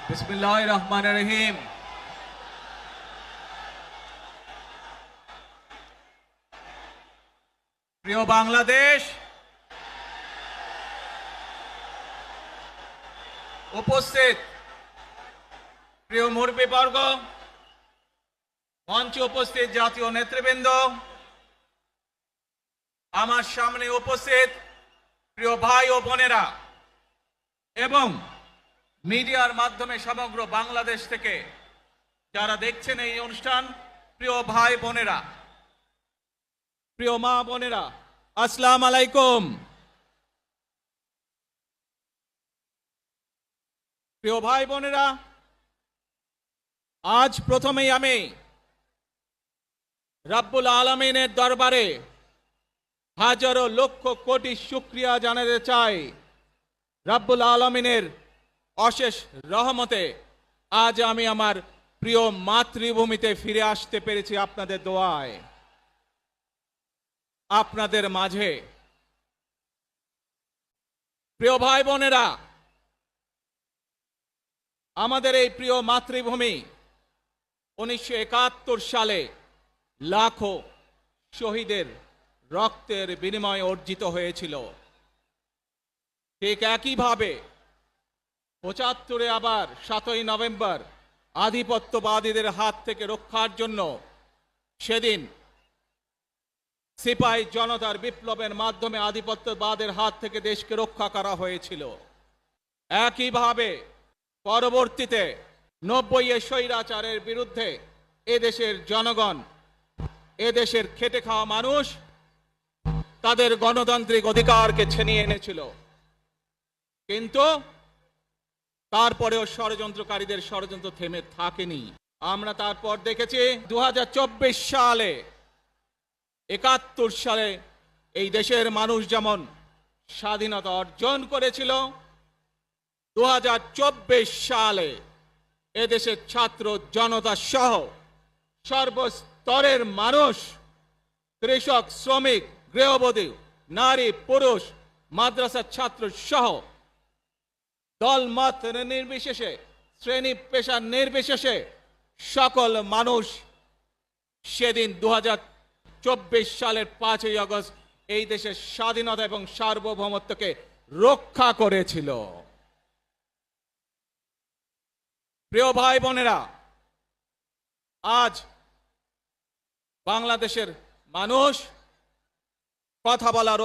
বিসমিল্লাহির রহমানির রহিম। প্রিয় বাংলাদেশ, উপস্থিত প্রিয় মুরব্বীবর্গ, মঞ্চে উপস্থিত জাতীয় নেতৃবৃন্দ, আমার সামনে উপস্থিত প্রিয় ভাই ও বোনেরা এবং মিডিয়ার মাধ্যমে সমগ্র বাংলাদেশ থেকে যারা দেখছেন এই অনুষ্ঠান, প্রিয় ভাই বোনেরা, প্রিয় মা বোনেরা, আসসালামু আলাইকুম। প্রিয় ভাই বোনেরা, আজ প্রথমেই আমি রাব্বুল আলামিনের দরবারে হাজারো লক্ষ কোটি শুকরিয়া জানাতে চাই। রাব্বুল আলামিনের অশেষ রহমতে আজ আমি আমার প্রিয় মাতৃভূমিতে ফিরে আসতে পেরেছি আপনাদের দোয়ায়, আপনাদের মাঝে। প্রিয় ভাই বোনেরা, আমাদের এই প্রিয় মাতৃভূমি 1971 সালে লাখো শহীদের রক্তের বিনিময়ে অর্জিত হয়েছিল। ঠিক একইভাবে 75-এ আবার 7ই নভেম্বর আধিপত্যবাদীদের হাত থেকে রক্ষার জন্য সেদিন সিপাহী জনতার বিপ্লবের মাধ্যমে আধিপত্যবাদের হাত থেকে দেশকে রক্ষা করা হয়েছিল। একইভাবে পরবর্তীতে 90-এ স্বৈরাচারের বিরুদ্ধে এদেশের জনগণ, এদেশের খেটে খাওয়া মানুষ তাদের গণতান্ত্রিক অধিকারকে ছিনিয়ে এনেছিল। কিন্তু তারপরেও ষড়যন্ত্রকারীদের ষড়যন্ত্র থেমে থাকেনি। আমরা তারপর দেখেছি 2024 সালে, 71 সালে এই দেশের মানুষ যেমন স্বাধীনতা অর্জন করেছিল, 2024 সালে এদেশের ছাত্র জনতা সহ সর্বস্তরের মানুষ, কৃষক, শ্রমিক, গৃহবধূ, নারী, পুরুষ, মাদ্রাসার ছাত্র সহ দলমত নির্বিশেষে, শ্রেণী পেশা নির্বিশেষে সকল মানুষ সেদিন 2024 সালের 5ই আগস্ট এই দেশের স্বাধীনতা এবং সার্বভৌমত্বকে রক্ষা করেছিল। প্রিয় ভাই বোনেরা, আজ বাংলাদেশের মানুষ কথা বলার